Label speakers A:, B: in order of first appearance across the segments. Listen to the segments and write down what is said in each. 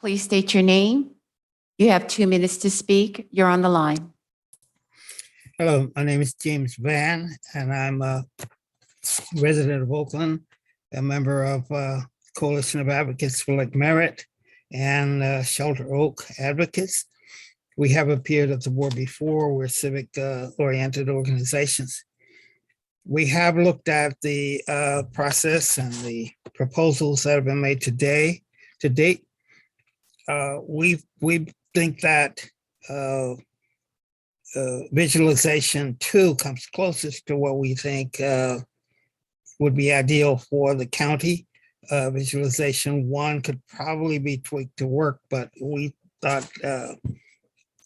A: Please state your name. You have 2 minutes to speak. You're on the line.
B: Hello, my name is James Van, and I'm a resident of Oakland, a member of Coalition of Advocates for Lake Merritt and Shelter Oak Advocates. We have appeared at the board before. We're civic-oriented organizations. We have looked at the process and the proposals that have been made to date. We think that visualization 2 comes closest to what we think would be ideal for the county. Visualization 1 could probably be tweaked to work, but we thought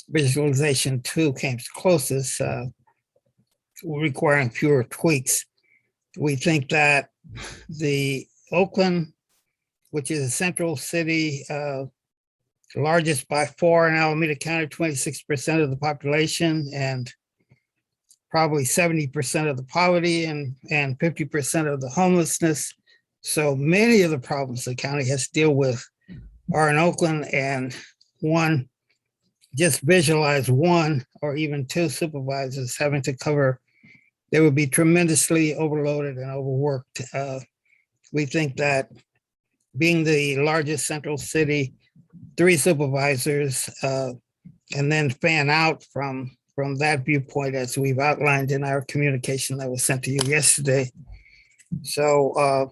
B: visualization 2 came closest, requiring fewer tweaks. We think that the Oakland, which is a central city, largest by far in Alameda County, 26% of the population, and probably 70% of the poverty and 50% of the homelessness. So many of the problems the county has to deal with are in Oakland, and just visualize 1 or even 2 supervisors having to cover, they would be tremendously overloaded and overworked. We think that being the largest central city, 3 supervisors, and then fan out from that viewpoint, as we've outlined in our communication that was sent to you yesterday. So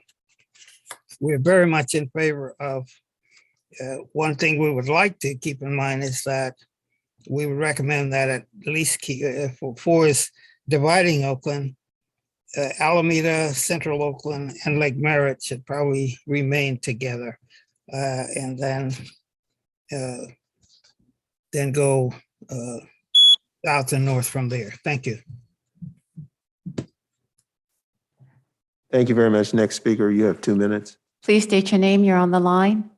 B: we're very much in favor of, one thing we would like to keep in mind is that we would recommend that at least for is dividing Oakland, Alameda, Central Oakland, and Lake Merritt should probably remain together, and then go south and north from there. Thank you.
C: Thank you very much. Next speaker, you have 2 minutes.
A: Please state your name. You're on the line.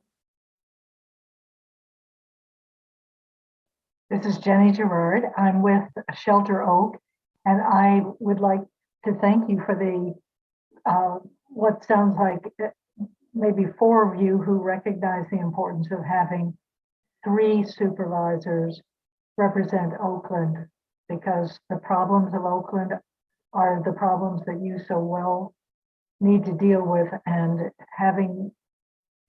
D: This is Jenny Javert. I'm with Shelter Oak, and I would like to thank you for the what sounds like maybe 4 of you who recognize the importance of having 3 supervisors represent Oakland, because the problems of Oakland are the problems that you so well need to deal with, and having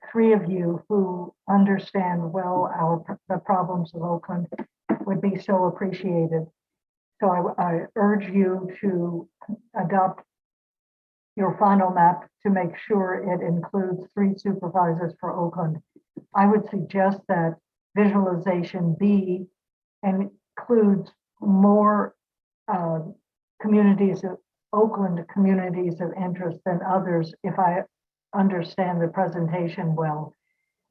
D: 3 of you who understand well the problems of Oakland would be so appreciated. So I urge you to adopt your final map to make sure it includes 3 supervisors for Oakland. I would suggest that visualization B includes more communities of Oakland communities of interest than others, if I understand the presentation well.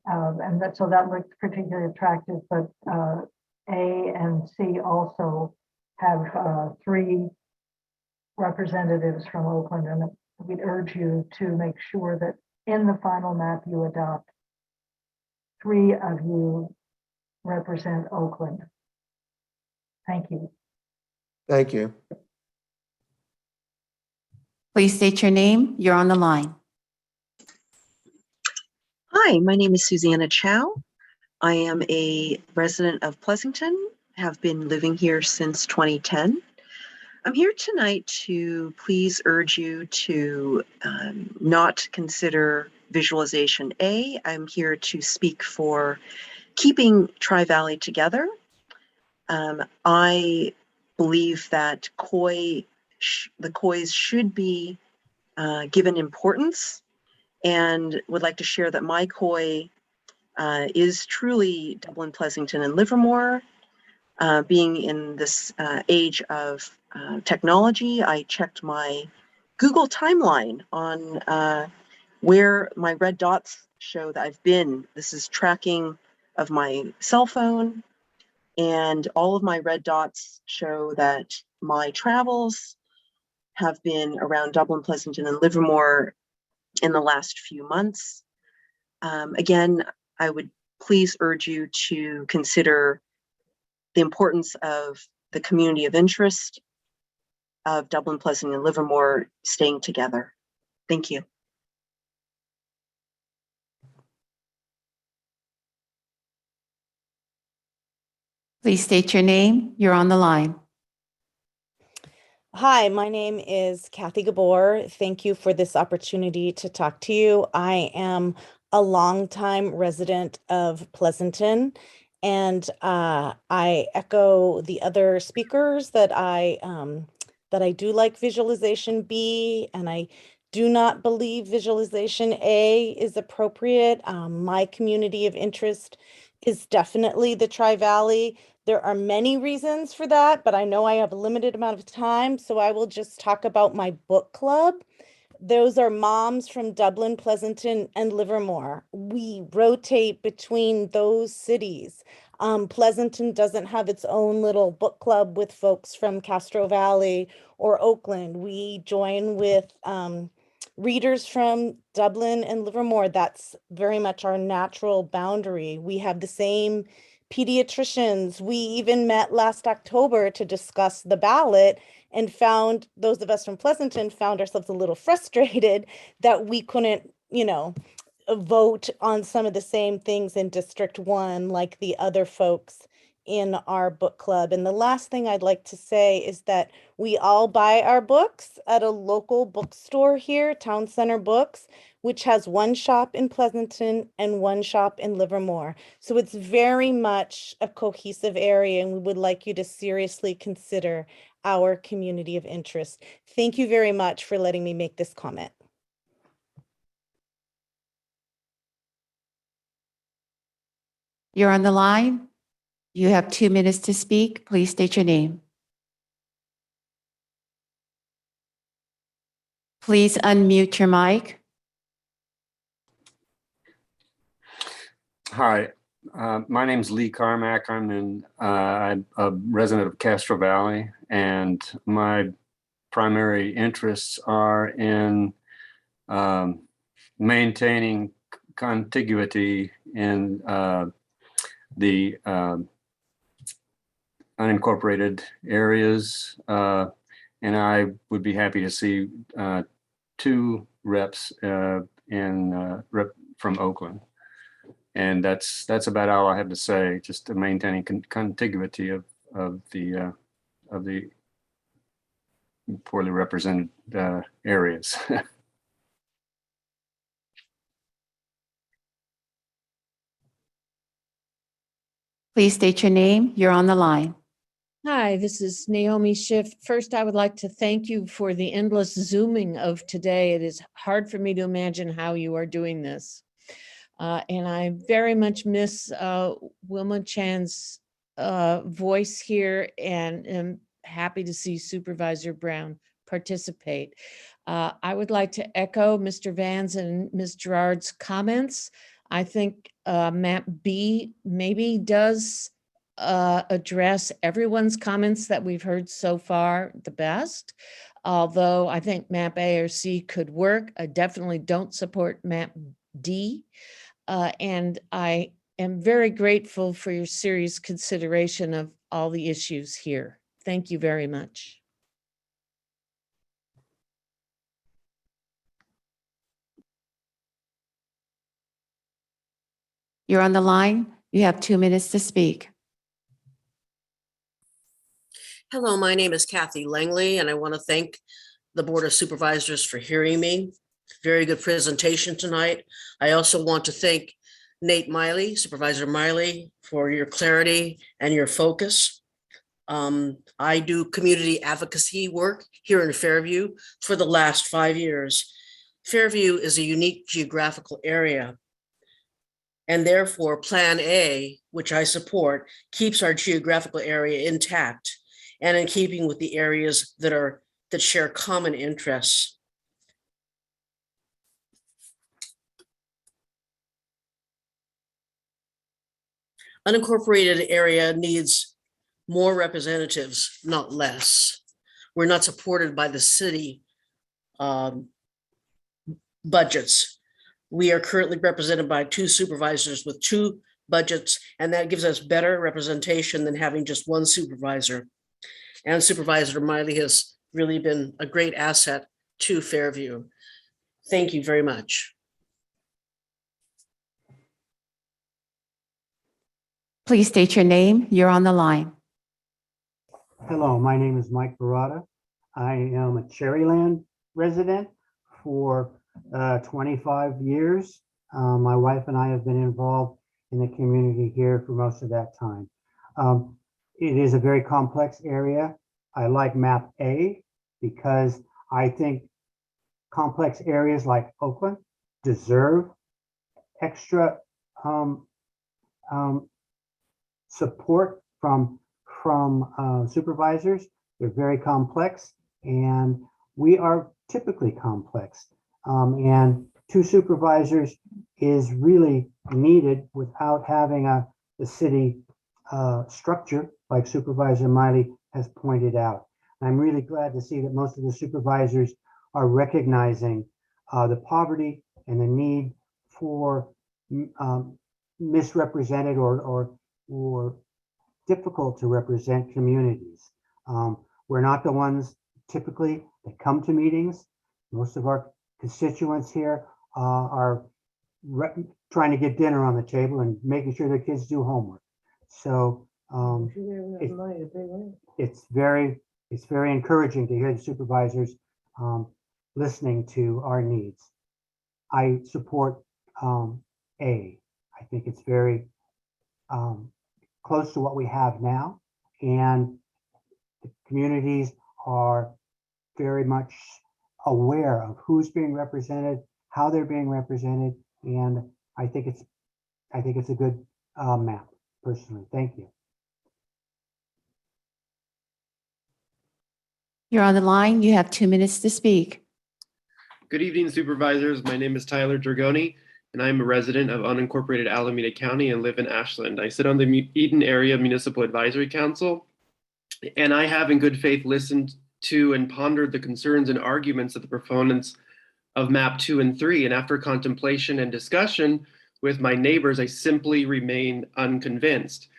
D: And so that looks particularly attractive, but A and C also have 3 representatives from Oakland, and we'd urge you to make sure that in the final map you adopt 3 of you represent Oakland. Thank you.
C: Thank you.
A: Please state your name. You're on the line.
E: Hi, my name is Suzanna Chow. I am a resident of Pleasanton, have been living here since 2010. I'm here tonight to please urge you to not consider visualization A. I'm here to speak for keeping Tri-Valley together. I believe that the COIs should be given importance, and would like to share that my COI is truly Dublin, Pleasanton, and Livermore. Being in this age of technology, I checked my Google timeline on where my red dots show that I've been. This is tracking of my cell phone, and all of my red dots show that my travels have been around Dublin, Pleasanton, and Livermore in the last few months. Again, I would please urge you to consider the importance of the community of interest of Dublin, Pleasanton, and Livermore staying together. Thank you.
A: Please state your name. You're on the line.
F: Hi, my name is Cathy Gabor. Thank you for this opportunity to talk to you. I am a longtime resident of Pleasanton, and I echo the other speakers that I do like Visualization B, and I do not believe Visualization A is appropriate. My community of interest is definitely the Tri-Valley. There are many reasons for that, but I know I have a limited amount of time, so I will just talk about my book club. Those are moms from Dublin, Pleasanton, and Livermore. We rotate between those cities. Pleasanton doesn't have its own little book club with folks from Castro Valley or Oakland. We join with readers from Dublin and Livermore. That's very much our natural boundary. We have the same pediatricians. We even met last October to discuss the ballot and found, those of us from Pleasanton found ourselves a little frustrated that we couldn't, vote on some of the same things in District 1 like the other folks in our book club. And the last thing I'd like to say is that we all buy our books at a local bookstore here, Town Center Books, which has one shop in Pleasanton and one shop in Livermore. So it's very much a cohesive area, and we would like you to seriously consider our community of interest. Thank you very much for letting me make this comment.
A: You're on the line. You have 2 minutes to speak. Please state your name. Please unmute your mic.
G: Hi, my name's Lee Carmack. I'm a resident of Castro Valley, and my primary interests are in maintaining contiguity in the unincorporated areas, and I would be happy to see 2 reps from Oakland. And that's about all I have to say. Just to maintaining contiguity of the poorly represented areas.
A: Please state your name. You're on the line.
H: Hi, this is Naomi Schiff. First, I would like to thank you for the endless Zooming of today. It is hard for me to imagine how you are doing this. And I very much miss Wilma Chan's voice here, and am happy to see Supervisor Brown participate. I would like to echo Mr. Van's and Ms. Gerard's comments. I think map B maybe does address everyone's comments that we've heard so far the best. Although I think map A or C could work. I definitely don't support map D. And I am very grateful for your serious consideration of all the issues here. Thank you very much.
A: You're on the line. You have 2 minutes to speak.
I: Hello, my name is Cathy Langley, and I want to thank the Board of Supervisors for hearing me. Very good presentation tonight. I also want to thank Nate Miley, Supervisor Miley, for your clarity and your focus. I do community advocacy work here in Fairview for the last 5 years. Fairview is a unique geographical area, and therefore Plan A, which I support, keeps our geographical area intact and in keeping with the areas that share common interests. Unincorporated area needs more representatives, not less. We're not supported by the city budgets. We are currently represented by 2 supervisors with 2 budgets, and that gives us better representation than having just 1 supervisor. And Supervisor Miley has really been a great asset to Fairview. Thank you very much.
A: Please state your name. You're on the line.
J: Hello, my name is Mike Varada. I am a Cherryland resident for 25 years. My wife and I have been involved in the community here for most of that time. It is a very complex area. I like map A because I think complex areas like Oakland deserve extra support from supervisors. They're very complex, and we are typically complex. And 2 supervisors is really needed without having the city structure like Supervisor Miley has pointed out. I'm really glad to see that most of the supervisors are recognizing the poverty and the need for misrepresented or difficult to represent communities. We're not the ones typically that come to meetings. Most of our constituents here are trying to get dinner on the table and making sure their kids do homework. So it's very encouraging to hear the supervisors listening to our needs. I support A. I think it's very close to what we have now, and the communities are very much aware of who's being represented, how they're being represented, and I think it's a good map personally. Thank you.
A: You're on the line. You have 2 minutes to speak.
K: Good evening, supervisors. My name is Tyler Dragoni, and I'm a resident of unincorporated Alameda County and live in Ashland. I sit on the Eden Area Municipal Advisory Council, and I have in good faith listened to and pondered the concerns and arguments of the proponents of map 2 and 3. And after contemplation and discussion with my neighbors, I simply remain unconvinced.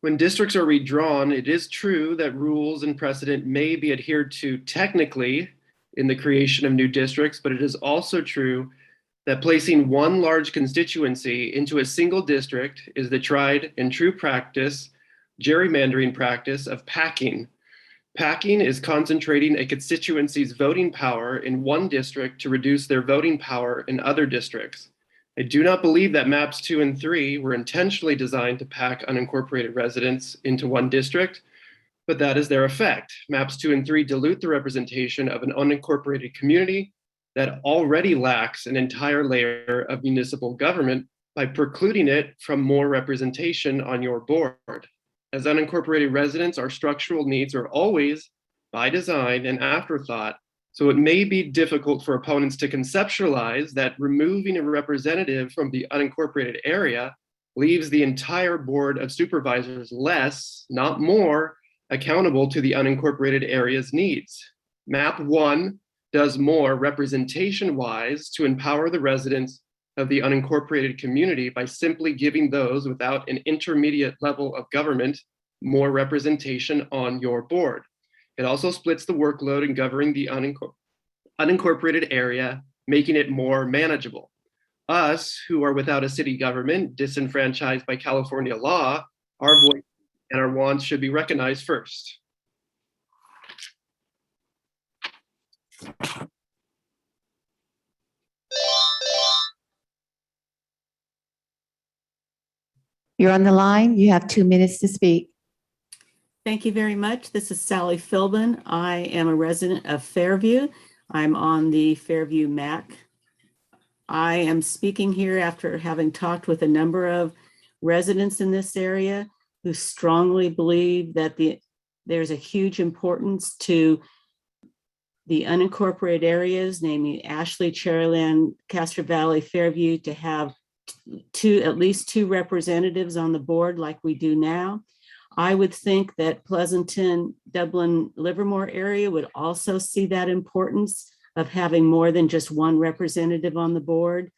K: When districts are redrawn, it is true that rules and precedent may be adhered to technically in the creation of new districts, but it is also true that placing one large constituency into a single district is the tried and true practice, gerrymandering practice of packing. Packing is concentrating a constituency's voting power in one district to reduce their voting power in other districts. I do not believe that maps 2 and 3 were intentionally designed to pack unincorporated residents into one district, but that is their effect. Maps 2 and 3 dilute the representation of an unincorporated community that already lacks an entire layer of municipal government by precluding it from more representation on your board. As unincorporated residents, our structural needs are always, by design, an afterthought. So it may be difficult for opponents to conceptualize that removing a representative from the unincorporated area leaves the entire board of supervisors less, not more, accountable to the unincorporated area's needs. Map 1 does more representation-wise to empower the residents of the unincorporated community by simply giving those without an intermediate level of government more representation on your board. It also splits the workload in governing the unincorporated area, making it more manageable. Us, who are without a city government, disenfranchised by California law, our voice and our wants should be recognized first.
A: You're on the line. You have 2 minutes to speak.
L: Thank you very much. This is Sally Philbin. I am a resident of Fairview. I'm on the Fairview Mack. I am speaking here after having talked with a number of residents in this area who strongly believe that there's a huge importance to the unincorporated areas, namely Ashley, Cherryland, Castro Valley, Fairview, to have at least two representatives on the board like we do now. I would think that Pleasanton, Dublin, Livermore area would also see that importance of having more than just one representative on the board.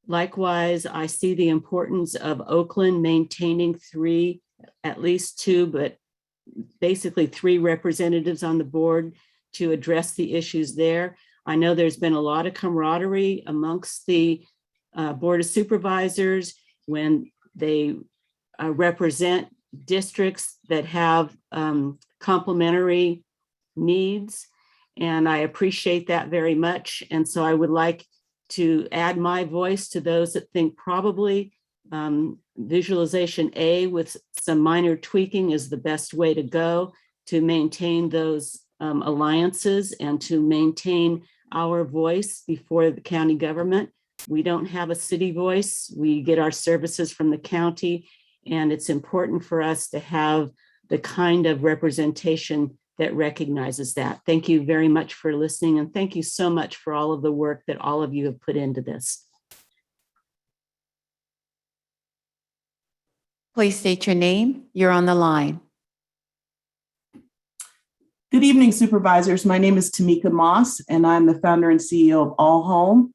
L: Likewise, I see the importance of Oakland maintaining three, at least two, but basically three representatives on the board to address the issues there. I know there's been a lot of camaraderie amongst the Board of Supervisors when they represent districts that have complementary needs. And I appreciate that very much. And so I would like to add my voice to those that think probably visualization A with some minor tweaking is the best way to go to maintain those alliances and to maintain our voice before the county government. We don't have a city voice. We get our services from the county, and it's important for us to have the kind of representation that recognizes that. Thank you very much for listening, and thank you so much for all of the work that all of you have put into this.
A: Please state your name. You're on the line.
M: Good evening, supervisors. My name is Tamika Moss, and I'm the founder and CEO of All Home.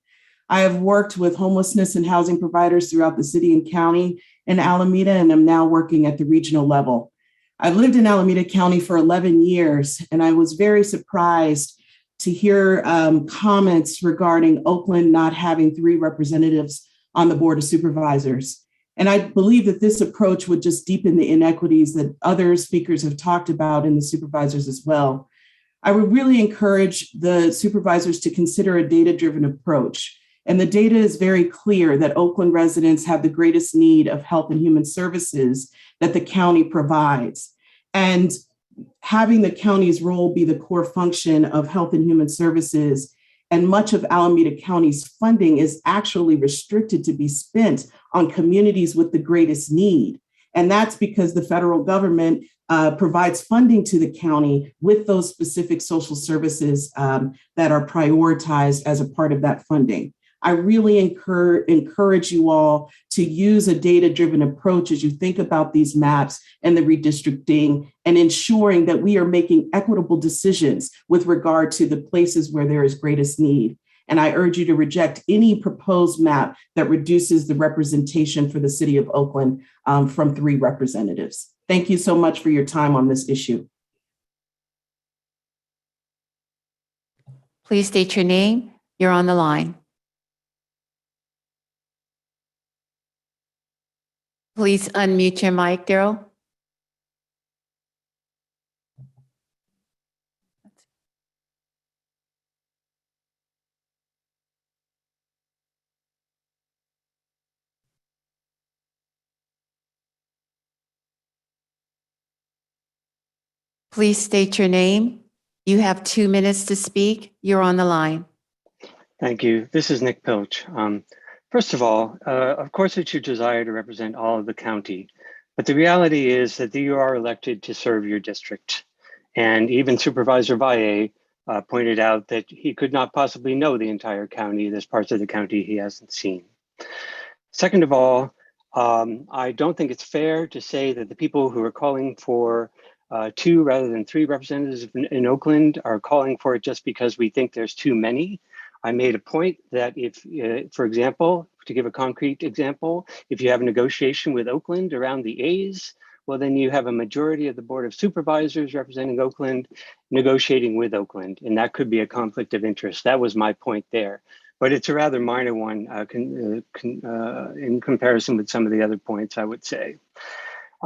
M: I have worked with homelessness and housing providers throughout the city and county in Alameda, and I'm now working at the regional level. I've lived in Alameda County for 11 years, and I was very surprised to hear comments regarding Oakland not having 3 representatives on the Board of Supervisors. And I believe that this approach would just deepen the inequities that other speakers have talked about in the supervisors as well. I would really encourage the supervisors to consider a data-driven approach. And the data is very clear that Oakland residents have the greatest need of health and human services that the county provides. And having the county's role be the core function of health and human services, and much of Alameda County's funding is actually restricted to be spent on communities with the greatest need. And that's because the federal government provides funding to the county with those specific social services that are prioritized as a part of that funding. I really encourage you all to use a data-driven approach as you think about these maps and the redistricting and ensuring that we are making equitable decisions with regard to the places where there is greatest need. And I urge you to reject any proposed map that reduces the representation for the city of Oakland from 3 representatives. Thank you so much for your time on this issue.
A: Please state your name. You're on the line. Please unmute your mic, Daryl. Please state your name. You have 2 minutes to speak. You're on the line.
N: Thank you. This is Nick Pilch. First of all, of course, it's your desire to represent all of the county, but the reality is that you are elected to serve your district. And even Supervisor Valle pointed out that he could not possibly know the entire county. There's parts of the county he hasn't seen. Second of all, I don't think it's fair to say that the people who are calling for 2 rather than 3 representatives in Oakland are calling for it just because we think there's too many. I made a point that if, for example, to give a concrete example, if you have a negotiation with Oakland around the A's, well, then you have a majority of the Board of Supervisors representing Oakland negotiating with Oakland, and that could be a conflict of interest. That was my point there. But it's a rather minor one in comparison with some of the other points, I would say.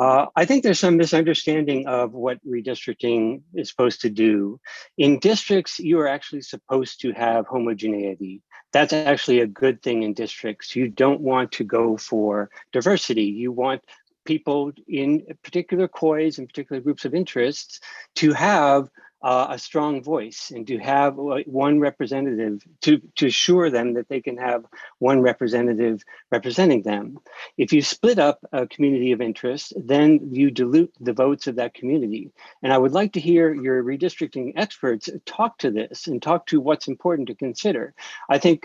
N: I think there's some misunderstanding of what redistricting is supposed to do. In districts, you are actually supposed to have homogeneity. That's actually a good thing in districts. You don't want to go for diversity. You want people in particular COIs and particular groups of interests to have a strong voice and to have one representative to assure them that they can have one representative representing them. If you split up a community of interest, then you dilute the votes of that community. And I would like to hear your redistricting experts talk to this and talk to what's important to consider. I think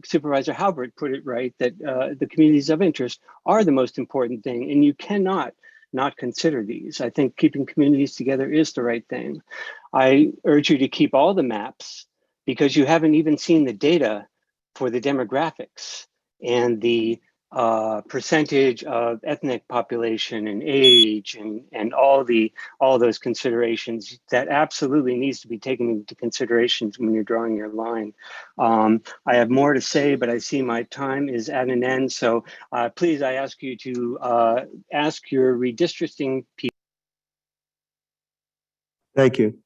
N: Supervisor Halbert put it right that the communities of interest are the most important thing, and you cannot not consider these. I think keeping communities together is the right thing. I urge you to keep all the maps because you haven't even seen the data for the demographics and the percentage of ethnic population and age and all those considerations that absolutely needs to be taken into consideration when you're drawing your line. I have more to say, but I see my time is at an end. So please, I ask you to ask your redistricting people.
C: Thank you.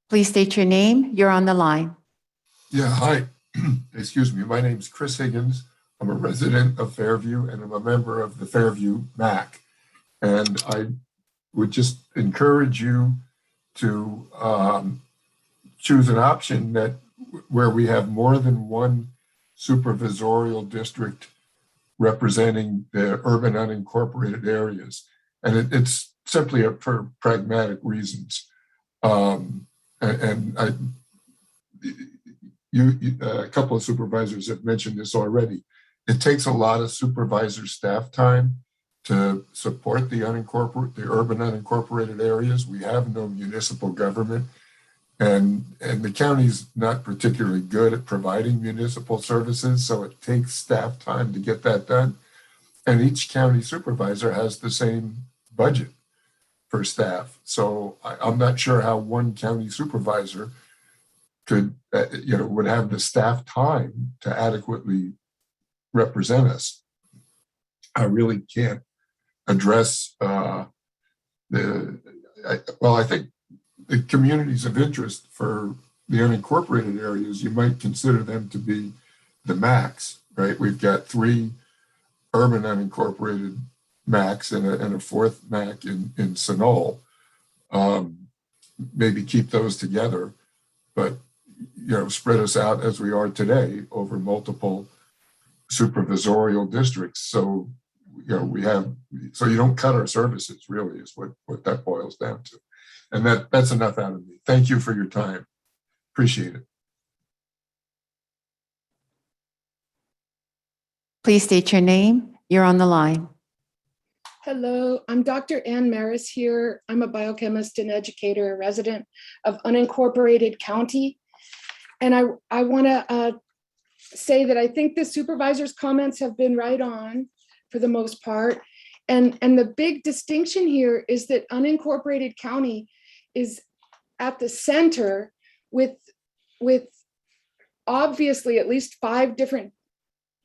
A: Please state your name. You're on the line.
O: Yeah, hi. Excuse me. My name's Chris Higgins. I'm a resident of Fairview and I'm a member of the Fairview Mack. And I would just encourage you to choose an option where we have more than one supervisorial district representing the urban unincorporated areas. And it's simply for pragmatic reasons. A couple of supervisors have mentioned this already. It takes a lot of supervisor staff time to support the urban unincorporated areas. We have no municipal government, and the county's not particularly good at providing municipal services, so it takes staff time to get that done. And each county supervisor has the same budget for staff. So I'm not sure how one county supervisor would have the staff time to adequately represent us. I really can't address I think the communities of interest for the unincorporated areas, you might consider them to be the Macks, right? We've got 3 urban unincorporated Macks and a 4th Mack in Sunol. Maybe keep those together, but spread us out as we are today over multiple supervisorial districts. So you don't cut our services, really, is what that boils down to. And that's enough out of me. Thank you for your time. Appreciate it.
A: Please state your name. You're on the line.
P: Hello, I'm Dr. Ann Maris here. I'm a biochemist and educator, a resident of unincorporated county. And I want to say that I think the supervisor's comments have been right on for the most part. And the big distinction here is that unincorporated county is at the center with obviously at least 5 different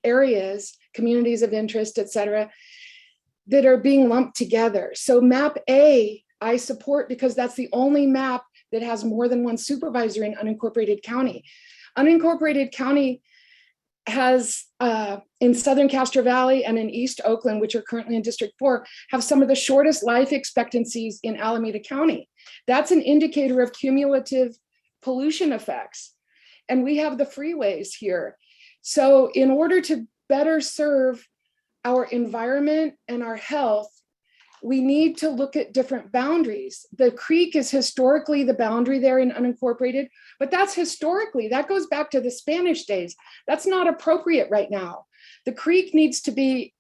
P: areas, communities of interest, et cetera, that are being lumped together. So map A, I support because that's the only map that has more than one supervisor in unincorporated county. Unincorporated county has in Southern Castro Valley and in East Oakland, which are currently in District 4, have some of the shortest life expectancies in Alameda County. That's an indicator of cumulative pollution effects. And we have the freeways here. So in order to better serve our environment and our health, we need to look at different boundaries. The creek is historically the boundary there in unincorporated, but that's historically, that goes back to the Spanish days. That's not appropriate right now. The creek needs to be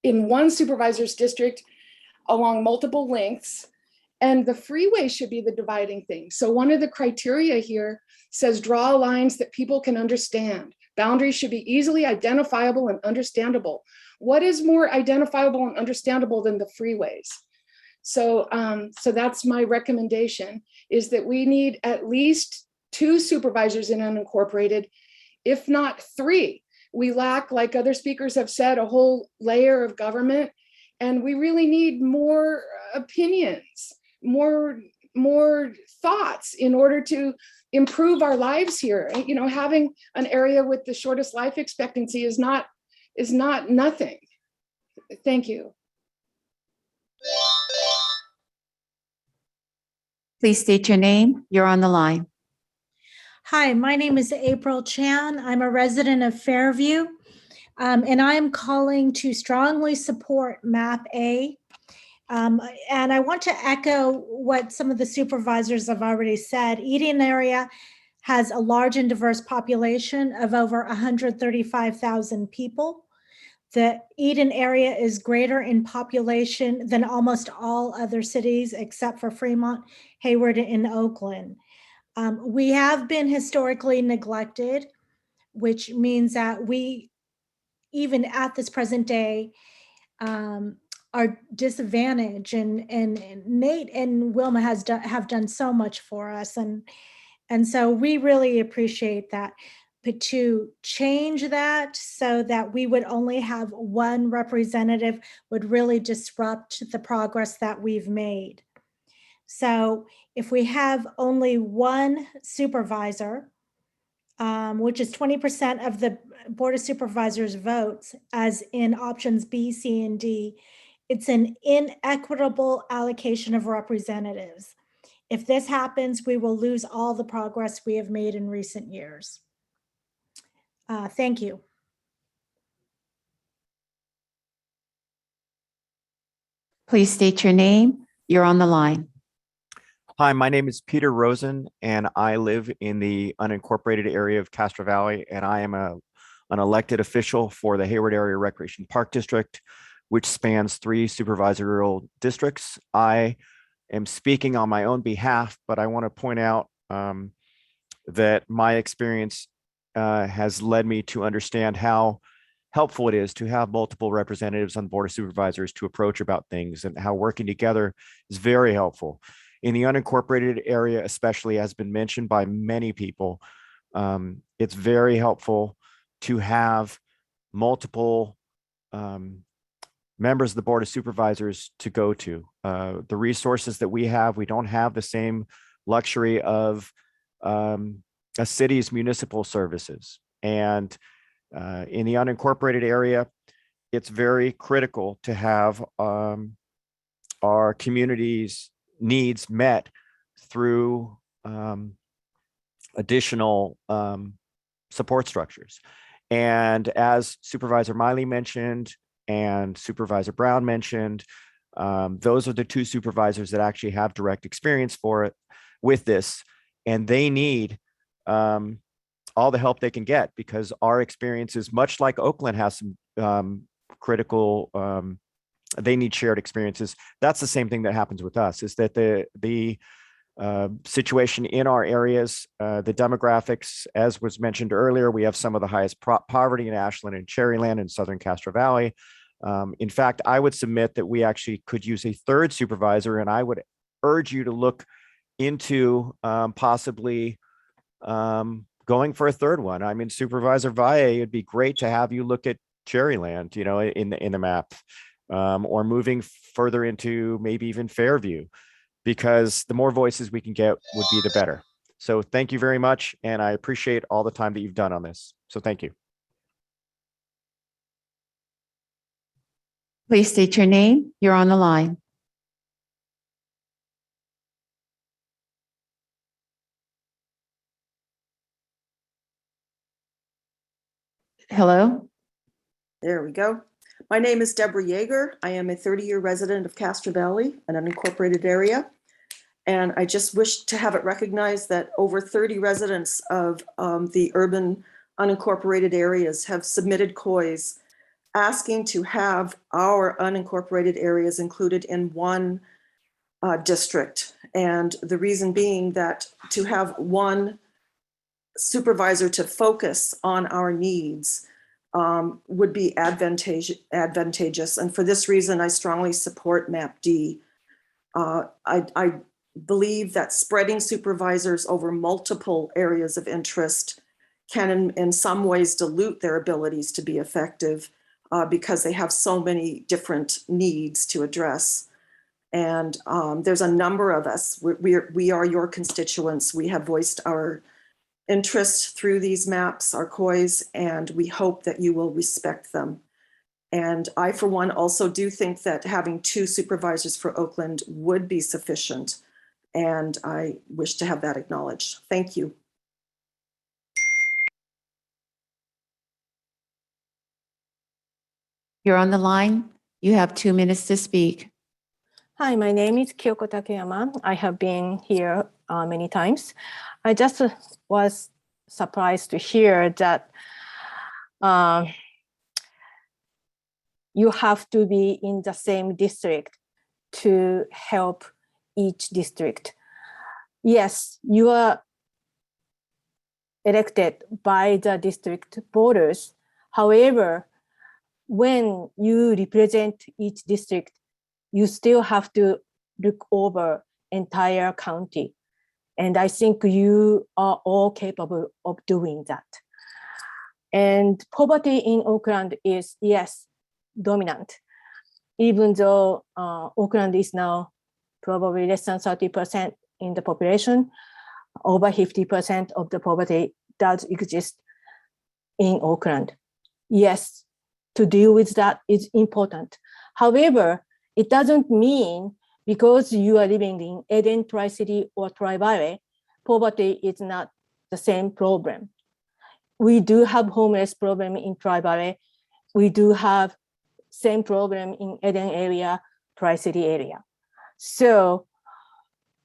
P: in one supervisor's district along multiple lengths, and the freeway should be the dividing thing. So one of the criteria here says draw lines that people can understand. Boundaries should be easily identifiable and understandable. What is more identifiable and understandable than the freeways? So that's my recommendation, is that we need at least 2 supervisors in unincorporated, if not 3. We lack, like other speakers have said, a whole layer of government, and we really need more opinions, more thoughts in order to improve our lives here. Having an area with the shortest life expectancy is not nothing. Thank you.
A: Please state your name. You're on the line.
Q: Hi, my name is April Chan. I'm a resident of Fairview, and I'm calling to strongly support MAP A. And I want to echo what some of the supervisors have already said. Eden area has a large and diverse population of over 135,000 people. The Eden area is greater in population than almost all other cities except for Fremont, Hayward, and Oakland. We have been historically neglected. which means that we, even at this present day, are disadvantaged. And Nate and Wilma have done so much for us, and so we really appreciate that. But to change that so that we would only have one representative would really disrupt the progress that we've made. So if we have only one supervisor, which is 20% of the Board of Supervisors votes, as in options B, C, and D, it's an inequitable allocation of representatives. If this happens, we will lose all the progress we have made in recent years. Thank you.
A: Please state your name. You're on the line.
R: Hi, my name is Peter Rosen, and I live in the unincorporated area of Castro Valley, and I am an elected official for the Hayward Area Recreation Park District, which spans 3 supervisorial districts. I am speaking on my own behalf, but I want to point out that my experience has led me to understand how helpful it is to have multiple representatives on the Board of Supervisors to approach about things, and how working together is very helpful. In the unincorporated area, especially, has been mentioned by many people, it's very helpful to have multiple members of the Board of Supervisors to go to. The resources that we don't have the same luxury of a city's municipal services. And in the unincorporated area, it's very critical to have our community's needs met through additional support structures. And as Supervisor Miley mentioned, and Supervisor Brown mentioned, those are the 2 supervisors that actually have direct experience with this, and they need all the help they can get, because our experience is much like Oakland has some critical, they need shared experiences. That's the same thing that happens with us, is that the situation in our areas, the demographics, as was mentioned earlier, we have some of the highest poverty in Ashland and Cherryland and Southern Castro Valley. In fact, I would submit that we actually could use a 3rd supervisor, and I would urge you to look into possibly going for a 3rd one. I mean, Supervisor Valle, it'd be great to have you look at Cherryland, you know, in the map, or moving further into maybe even Fairview, because the more voices we can get would be the better. So thank you very much, and I appreciate all the time that you've done on this. So thank you.
A: Please state your name. You're on the line. Hello?
S: There we go. My name is Debra Yeager. I am a 30-year resident of Castro Valley, an unincorporated area. And I just wish to have it recognized that over 30 residents of the urban unincorporated areas have submitted COIs asking to have our unincorporated areas included in one district. And the reason being that to have one supervisor to focus on our needs would be advantageous. And for this reason, I strongly support MAP D. I believe that spreading supervisors over multiple areas of interest can in some ways dilute their abilities to be effective because they have so many different needs to address. And there's a number of us, we are your constituents. We have voiced our interest through these maps, our COIs, and we hope that you will respect them. And I, for one, also do think that having 2 supervisors for Oakland would be sufficient. And I wish to have that acknowledged. Thank you.
A: You're on the line. You have 2 minutes to speak.
T: Hi, my name is Kiyoko Takiyama. I have been here many times. I just was surprised to hear that you have to be in the same district to help each district. Yes, your elected by the district voters. However, when you represent each district, you still have to look over entire county. And I think you are all capable of doing that. And poverty in Oakland is, yes, dominant. Even though Oakland is now probably less than 30% in the population, over 50% of the poverty does exist in Oakland. Yes, to deal with that is important. However, it doesn't mean because you are living in Eden, Tri-City, or Tri-Valley, poverty is not the same problem. We do have homeless problem in Tri-Valley. We do have same problem in Eden area, Tri-City area. So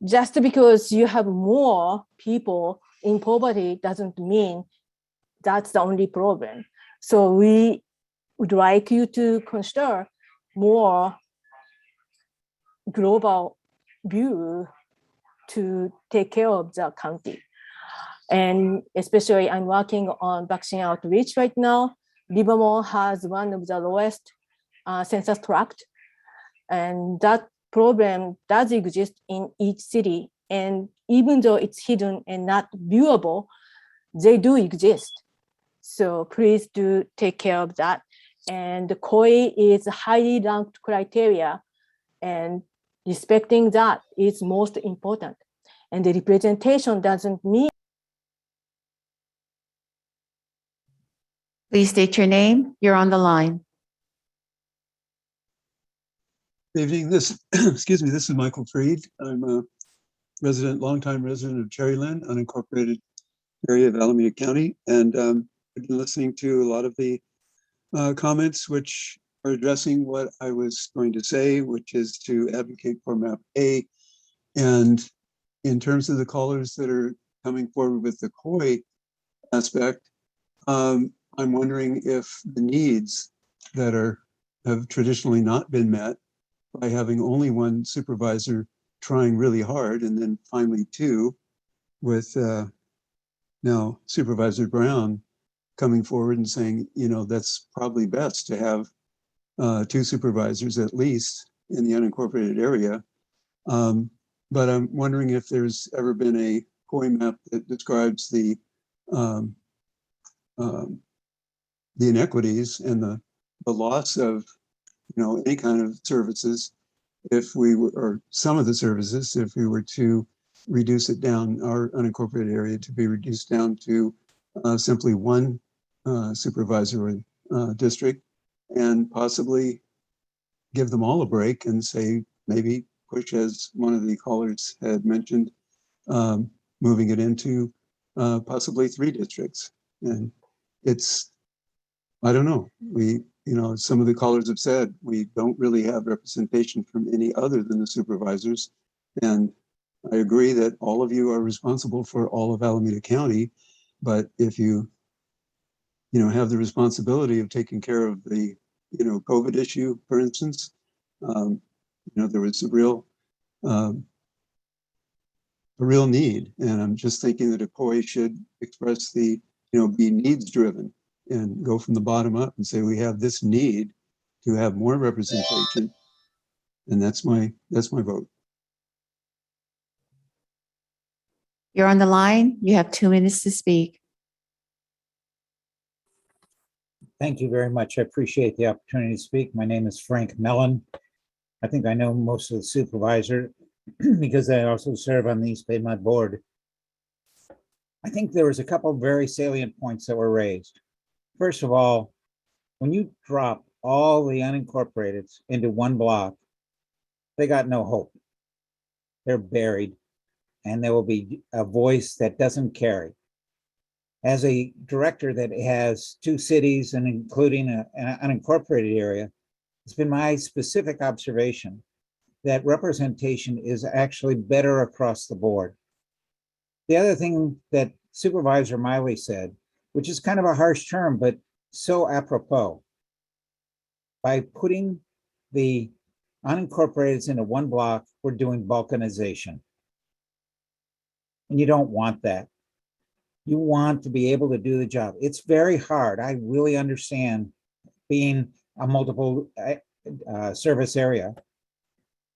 T: just because you have more people in poverty doesn't mean that's the only problem. So we would like you to consider more global view to take care of the county. And especially I'm working on vaccine outreach right now. Livermore has one of the lowest census tract, and that problem does exist in each city. And even though it's hidden and not viewable, they do exist. So please do take care of that. And the COI is a highly ranked criteria, and respecting that is most important. And the representation doesn't mean.
A: Please state your name. You're on the line.
U: Good evening. Excuse me, this is Michael Freed. I'm a longtime resident of Cherryland, unincorporated area of Alameda County. And I've been listening to a lot of the comments which are addressing what I was going to say, which is to advocate for map A. And in terms of the callers that are coming forward with the COI aspect, I'm wondering if the needs that have traditionally not been met by having only one supervisor trying really hard, and then finally two, with now Supervisor Brown coming forward and saying, that's probably best to have two supervisors at least in the unincorporated area. But I'm wondering if there's ever been a COI map that describes the inequities and the loss of any kind of services if we were, or some of the services, if we were to reduce it down, our unincorporated area to be reduced down to simply one supervisory district, and possibly give them all a break and say, maybe push, as one of the callers had mentioned, moving it into possibly 3 districts. And I don't know, some of the callers have said, we don't really have representation from any other than the supervisors. And I agree that all of you are responsible for all of Alameda County, but if you have the responsibility of taking care of the, COVID issue, for instance, there was a real need. And I'm just thinking that a COI should express be needs driven and go from the bottom up and say, we have this need to have more representation. And that's my vote.
A: You're on the line. You have 2 minutes to speak.
V: Thank you very much. I appreciate the opportunity to speak. My name is Frank Mellon. I think I know most of the supervisor because I also serve on the East Bay Mud Board. I think there was a couple of very salient points that were raised. First of all, when you drop all the unincorporateds into one block, they got no hope. They're buried, and there will be a voice that doesn't carry. As a director that has 2 cities and including an unincorporated area, it's been my specific observation that representation is actually better across the board. The other thing that Supervisor Miley said, which is kind of a harsh term, but so apropos, by putting the unincorporateds into one block, we're doing balkanization. And you don't want that. You want to be able to do the job. It's very hard. I really understand being a multiple service area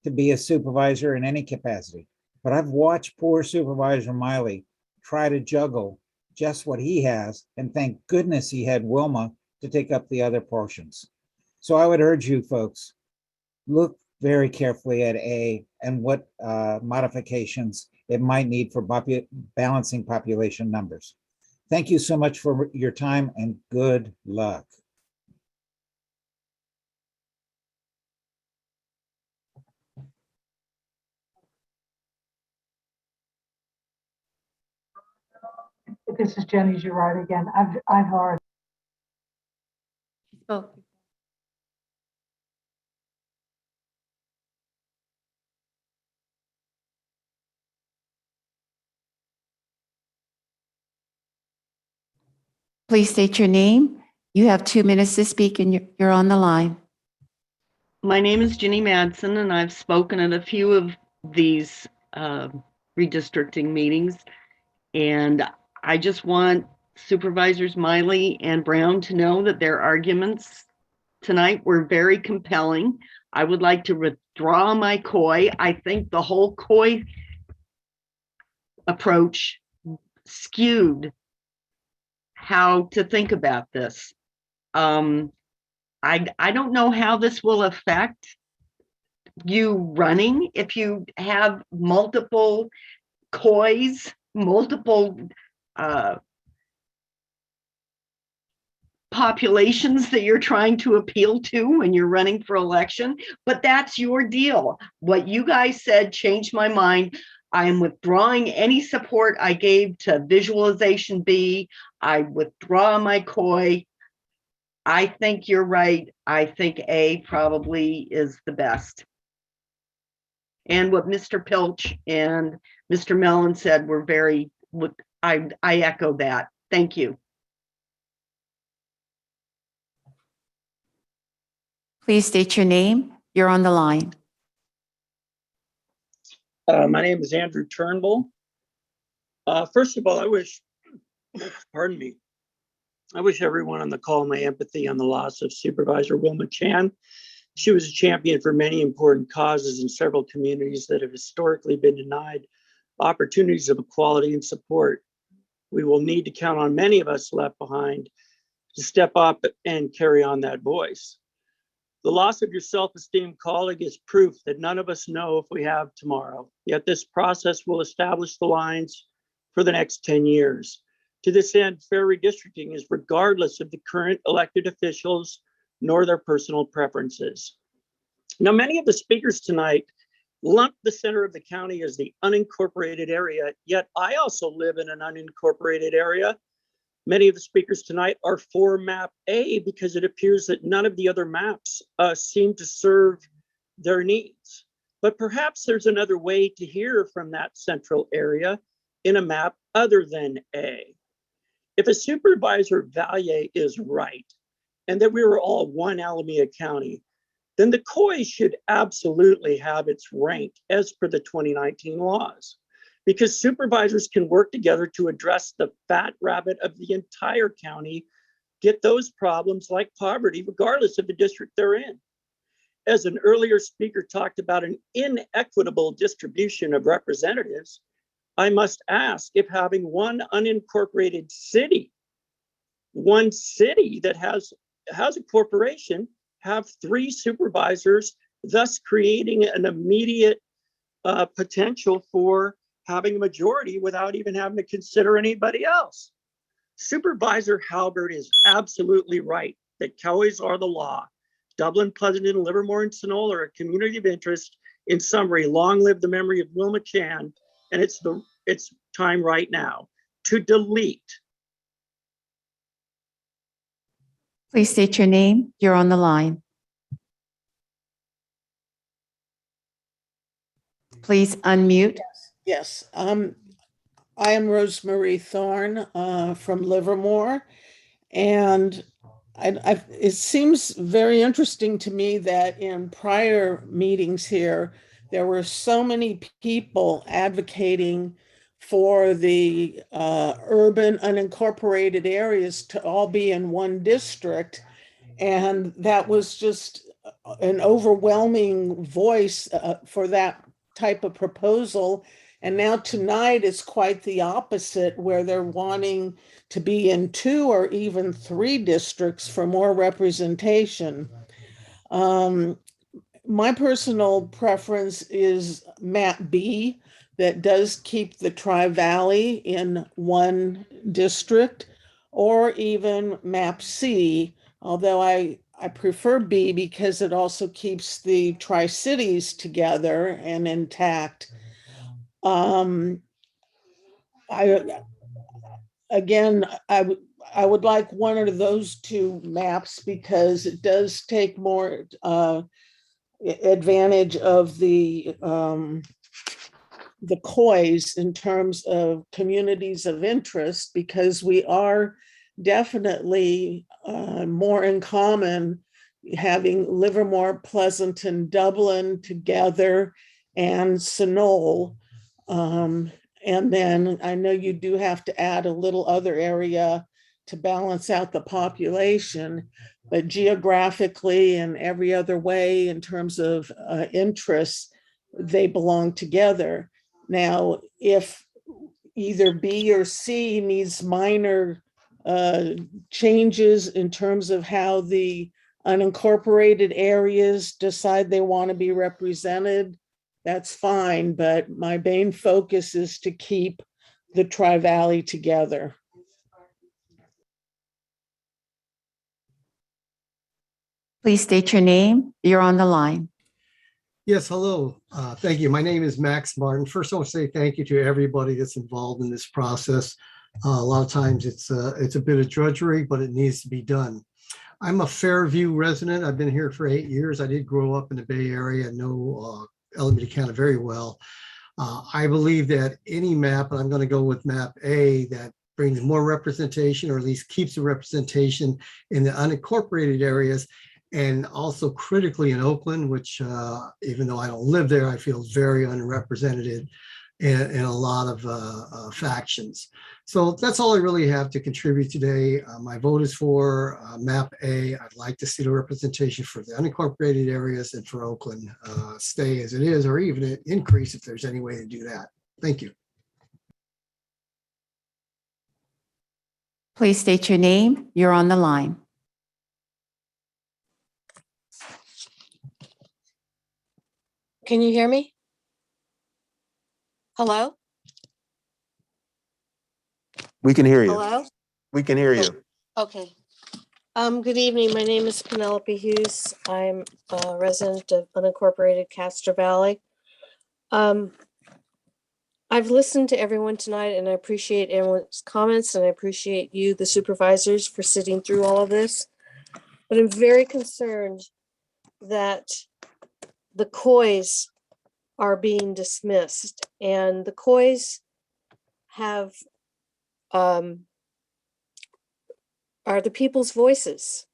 V: to be a supervisor in any capacity. But I've watched poor Supervisor Miley try to juggle just what he has, and thank goodness he had Wilma to take up the other portions. So I would urge you folks, look very carefully at A and what modifications it might need for balancing population numbers. Thank you so much for your time and good luck.
B: This is Jenny Girard again. I've heard.
A: Oh, please state your name. You have 2 minutes to speak and you're on the line.
D: My name is Ginny Madsen, and I've spoken at a few of these redistricting meetings. And I just want Supervisors Miley and Brown to know that their arguments tonight were very compelling. I would like to withdraw my COI. I think the whole COI approach skewed how to think about this. I don't know how this will affect you running if you have multiple COIs, multiple populations that you're trying to appeal to when you're running for election, but that's your deal. What you guys said changed my mind. I am withdrawing any support I gave to Visualization B. I withdraw my COI. I think you're right. I think A probably is the best. And what Mr. Pilch and Mr. Mellon said were very, I echo that. Thank you.
A: Please state your name. You're on the line.
W: My name is Andrew Turnbull. First of all, I wish, pardon me, I wish everyone on the call my empathy on the loss of Supervisor Wilma Chan. She was a champion for many important causes in several communities that have historically been denied opportunities of equality and support. We will need to count on many of us left behind to step up and carry on that voice. The loss of your self-esteemed colleague is proof that none of us know if we have tomorrow, yet this process will establish the lines for the next 10 years. To this end, fair redistricting is regardless of the current elected officials nor their personal preferences. Now, many of the speakers tonight lump the center of the county as the unincorporated area, yet I also live in an unincorporated area. Many of the speakers tonight are for map A because it appears that none of the other maps seem to serve their needs. But perhaps there's another way to hear from that central area in a map other than A. If a Supervisor Vallier is right, and that we were all one Alameda County, then the COI should absolutely have its rank as per the 2019 laws, because supervisors can work together to address the fat rabbit of the entire county, get those problems like poverty, regardless of the district they're in. As an earlier speaker talked about an inequitable distribution of representatives, I must ask if having one unincorporated city, one city that has a corporation, have 3 supervisors, thus creating an immediate potential for having a majority without even having to consider anybody else. Supervisor Halbert is absolutely right that COIs are the law. Dublin, Pleasanton, Livermore, and Sonoma are a community of interest. In summary, long live the memory of Wilma Chan, and it's time right now to delete.
A: Please state your name. You're on the line. Please unmute.
X: Yes. I am Rosemary Thorne from Livermore, and it seems very interesting to me that in prior meetings here, there were so many people advocating for the urban unincorporated areas to all be in one district. And that was just an overwhelming voice for that type of proposal. And now tonight is quite the opposite, where they're wanting to be in 2 or even 3 districts for more representation. My personal preference is map B, that does keep the Tri-Valley in one district, or even map C, although I prefer B because it also keeps the Tri-Cities together and intact. I would like one of those 2 maps because it does take more advantage of the COIs in terms of communities of interest, because we are definitely more in common having Livermore, Pleasanton, Dublin together, and Sunol. And then I know you do have to add a little other area to balance out the population, but geographically and every other way in terms of interests, they belong together. Now, if either B or C needs minor changes in terms of how the unincorporated areas decide they want to be represented, that's fine, but my main focus is to keep the Tri-Valley together.
A: Please state your name. You're on the line.
E: Yes, hello. Thank you. My name is Max Martin. First, I want to say thank you to everybody that's involved in this process. A lot of times it's a bit of drudgery, but it needs to be done. I'm a Fairview resident. I've been here for 8 years. I did grow up in the Bay Area, know Alameda County very well. I believe that any map, and I'm going to go with map A, that brings more representation, or at least keeps the representation in the unincorporated areas, and also critically in Oakland, which even though I don't live there, I feel very underrepresented in a lot of factions. So that's all I really have to contribute today. My vote is for map A. I'd like to see the representation for the unincorporated areas, and for Oakland stay as it is, or even increase if there's any way to do that. Thank you.
A: Please state your name. You're on the line.
F: Can you hear me? Hello?
C: We can hear you.
F: Hello?
C: We can hear you.
F: Okay. Good evening. My name is Penelope Hughes. I'm a resident of unincorporated Castro Valley. I've listened to everyone tonight, and I appreciate everyone's comments, and I appreciate you, the supervisors, for sitting through all of this. But I'm very concerned that the COIs are being dismissed, and the COIs have are the people's voices.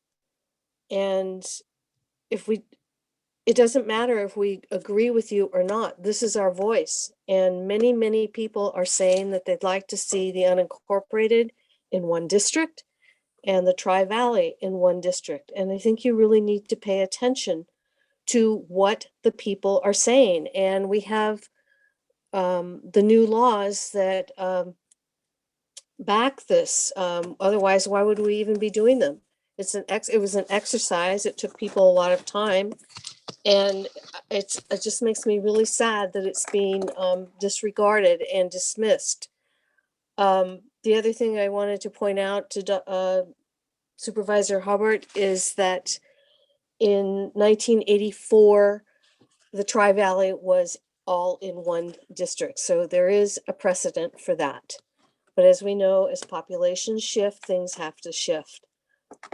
F: And it doesn't matter if we agree with you or not, this is our voice. And many, many people are saying that they'd like to see the unincorporated in one district and the Tri-Valley in one district. And I think you really need to pay attention to what the people are saying. And we have the new laws that back this. Otherwise, why would we even be doing them? It was an exercise. It took people a lot of time, and it just makes me really sad that it's being disregarded and dismissed. The other thing I wanted to point out to Supervisor Hubbard is that in 1984, the Tri-Valley was all in one district. So there is a precedent for that. But as we know, as populations shift, things have to shift.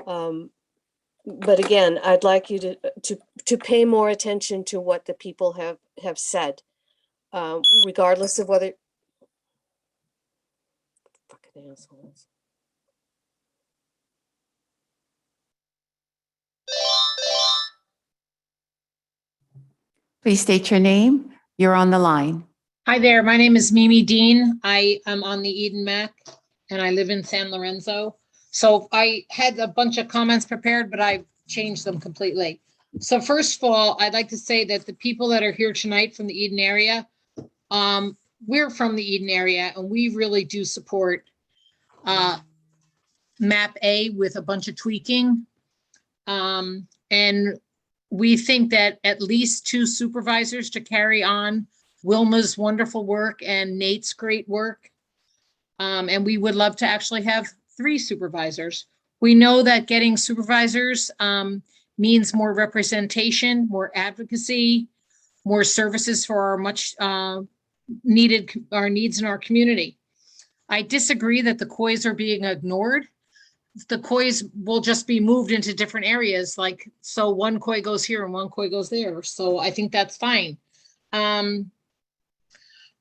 F: But again, I'd like you to pay more attention to what the people have said, regardless of whether. Fucking assholes.
A: Please state your name. You're on the line.
G: Hi there, my name is Mimi Dean. I am on the Eden Mac and I live in San Lorenzo. So I had a bunch of comments prepared, but I've changed them completely. So first of all, I'd like to say that the people that are here tonight from the Eden area, we're from the Eden area and we really do support map A with a bunch of tweaking. And we think that at least 2 supervisors to carry on Wilma's wonderful work and Nate's great work. And we would love to actually have 3 supervisors. We know that getting supervisors means more representation, more advocacy, more services for our much needs in our community. I disagree that the COIs are being ignored. The COIs will just be moved into different areas, like, so one COI goes here and one COI goes there. So I think that's fine.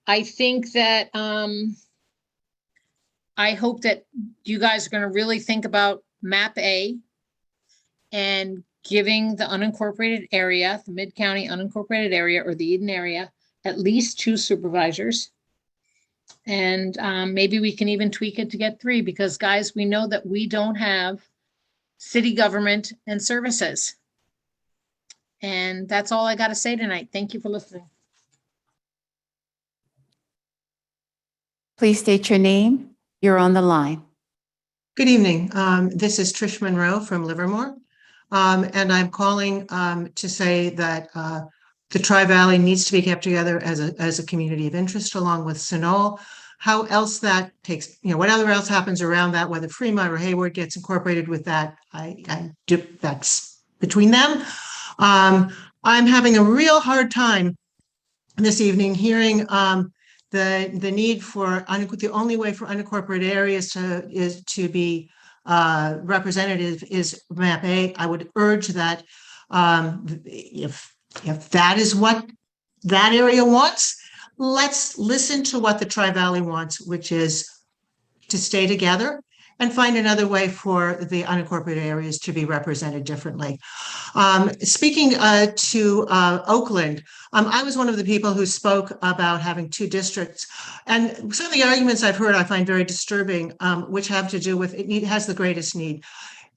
G: I think that I hope that you guys are going to really think about map A and giving the unincorporated area, the Mid-County unincorporated area or the Eden area, at least 2 supervisors. And maybe we can even tweak it to get 3 because guys, we know that we don't have city government and services. And that's all I got to say tonight. Thank you for listening.
A: Please state your name. You're on the line.
H: Good evening. This is Trish Monroe from Livermore. And I'm calling to say that the Tri-Valley needs to be kept together as a community of interest along with Sunol. How else that takes, whatever else happens around that, whether Fremont or Hayward gets incorporated with that, that's between them. I'm having a real hard time this evening hearing the need for, the only way for unincorporated areas to be representative is map A. I would urge that if that is what that area wants, let's listen to what the Tri-Valley wants, which is to stay together and find another way for the unincorporated areas to be represented differently. Speaking to Oakland, I was one of the people who spoke about having 2 districts. And some of the arguments I've heard I find very disturbing, which have to do with it has the greatest need.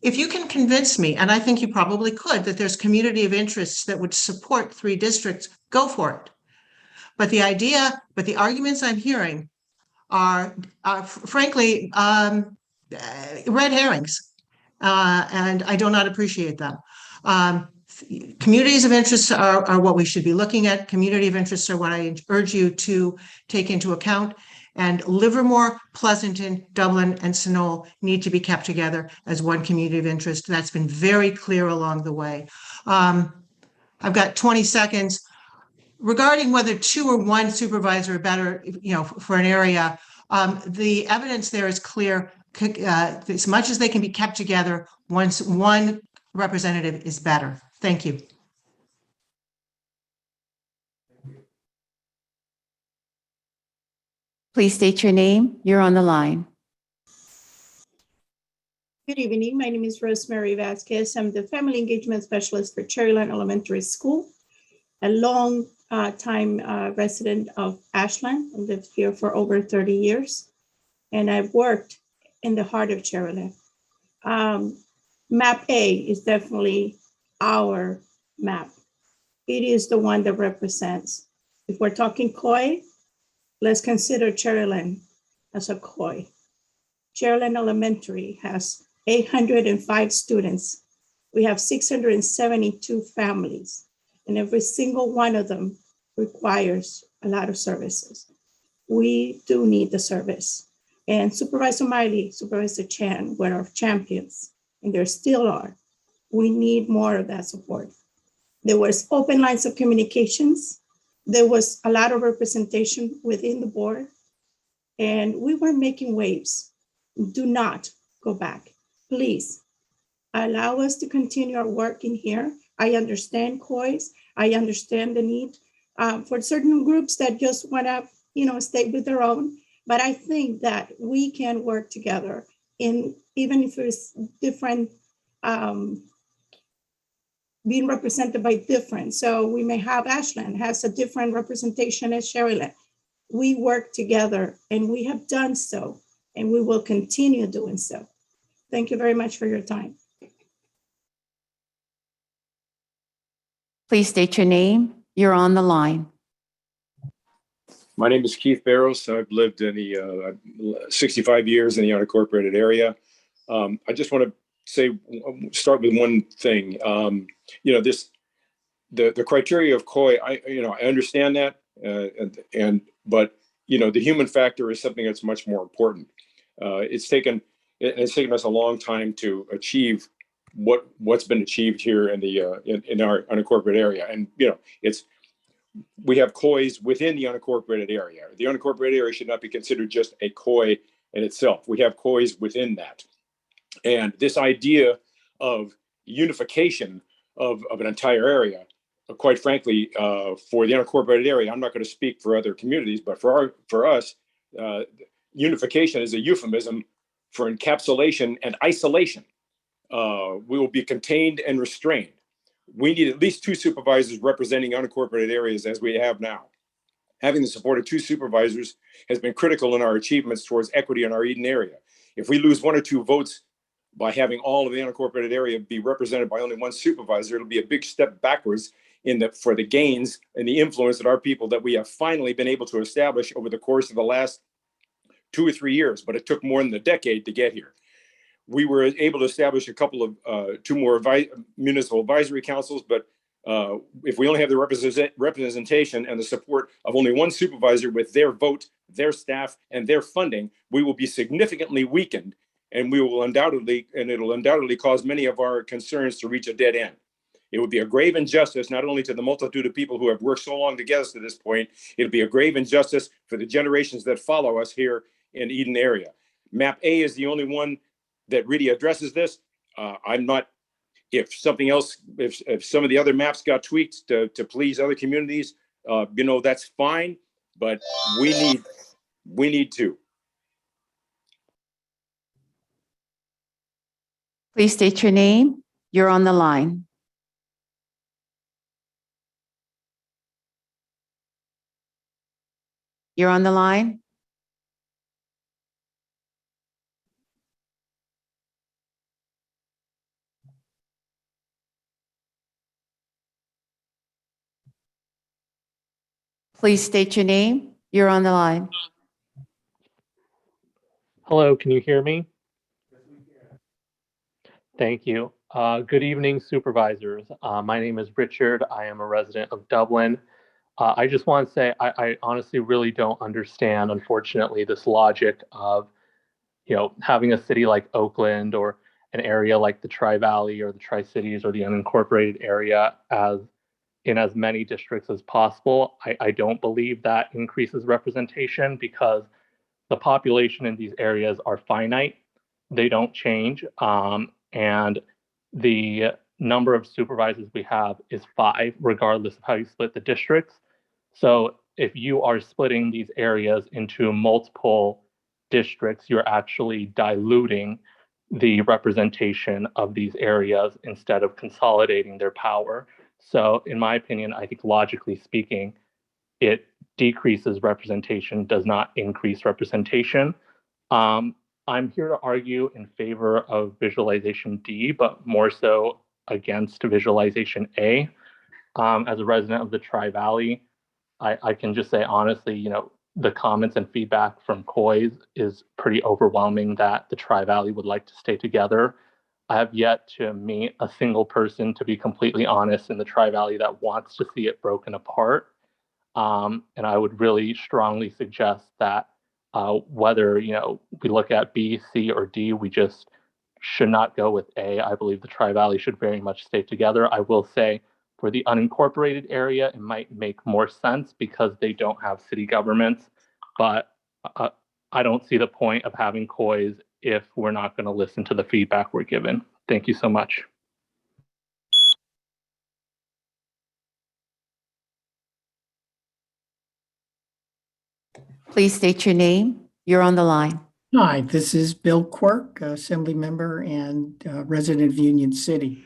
H: If you can convince me, and I think you probably could, that there's community of interests that would support 3 districts, go for it. But the arguments I'm hearing are frankly, red herrings, and I do not appreciate them. Communities of interest are what we should be looking at. Community of interest are what I urge you to take into account. And Livermore, Pleasanton, Dublin, and Sunol need to be kept together as one community of interest. That's been very clear along the way. I've got 20 seconds. Regarding whether 2 or 1 supervisor are better, for an area, the evidence there is clear. As much as they can be kept together, once 1 representative is better. Thank you.
A: Please state your name. You're on the line.
I: Good evening. My name is Rosemary Vasquez. I'm the Family Engagement Specialist for Cherryland Elementary School, a long time resident of Ashland. I lived here for over 30 years, and I've worked in the heart of Cherryland. Map A is definitely our map. It is the one that represents. If we're talking COI, let's consider Cherryland as a COI. Cherryland Elementary has 805 students. We have 672 families, and every single one of them requires a lot of services. We do need the service. And Supervisor Miley, Supervisor Chan were our champions, and there still are. We need more of that support. There was open lines of communications. There was a lot of representation within the board, and we were making waves. Do not go back. Please allow us to continue our work in here. I understand COIs. I understand the need for certain groups that just want to, stay with their own. But I think that we can work together in, even if it's different, being represented by different. So we may have Ashland has a different representation as Cherryland. we work together, and we have done so, and we will continue doing so. Thank you very much for your time.
A: Please state your name. You're on the line.
J: My name is Keith Barros. I've lived in the 65 years in the unincorporated area. I just want to start with one thing. The criteria of COI, I understand that, but the human factor is something that's much more important. It's taken us a long time to achieve what's been achieved here in our unincorporated area, and we have COIs within the unincorporated area. The unincorporated area should not be considered just a COI in itself. We have COIs within that. And this idea of unification of an entire area, quite frankly, for the unincorporated area, I'm not going to speak for other communities, but for us, unification is a euphemism for encapsulation and isolation. We will be contained and restrained. We need at least 2 supervisors representing unincorporated areas as we have now. Having the support of 2 supervisors has been critical in our achievements towards equity in our Eden area. If we lose 1 or 2 votes by having all of the unincorporated area be represented by only 1 supervisor, it'll be a big step backwards for the gains and the influence that our people that we have finally been able to establish over the course of the last 2 or 3 years, but it took more than a decade to get here. We were able to establish a couple of 2 more municipal advisory councils, but if we only have the representation and the support of only 1 supervisor with their vote, their staff, and their funding, we will be significantly weakened, and it'll undoubtedly cause many of our concerns to reach a dead end. It would be a grave injustice, not only to the multitude of people who have worked so long to get us to this point, it'll be a grave injustice for the generations that follow us here in Eden area. Map A is the only one that really addresses this. If something else, if some of the other maps got tweaked to please other communities, that's fine, but we need to.
A: Please state your name. You're on the line. You're on the line. Please state your name. You're on the line.
K: Hello, can you hear me? Thank you. Good evening, supervisors. My name is Richard. I am a resident of Dublin. I just want to say I honestly really don't understand, unfortunately, this logic of having a city like Oakland or an area like the Tri-Valley or the Tri-Cities or the unincorporated area in as many districts as possible. I don't believe that increases representation because the population in these areas are finite. They don't change. And the number of supervisors we have is 5, regardless of how you split the districts. So if you are splitting these areas into multiple districts, you're actually diluting the representation of these areas instead of consolidating their power. So in my opinion, I think logically speaking, it decreases representation, does not increase representation. I'm here to argue in favor of visualization D, but more so against visualization A. As a resident of the Tri-Valley, I can just say honestly, the comments and feedback from COIs is pretty overwhelming that the Tri-Valley would like to stay together. I have yet to meet a single person, to be completely honest, in the Tri-Valley that wants to see it broken apart. And I would really strongly suggest that whether we look at B, C, or D, we just should not go with A. I believe the Tri-Valley should very much stay together. I will say for the unincorporated area, it might make more sense because they don't have city governments, but I don't see the point of having COIs if we're not going to listen to the feedback we're given. Thank you so much.
A: Please state your name. You're on the line.
L: Hi, this is Bill Quirk, Assembly Member and resident of Union City.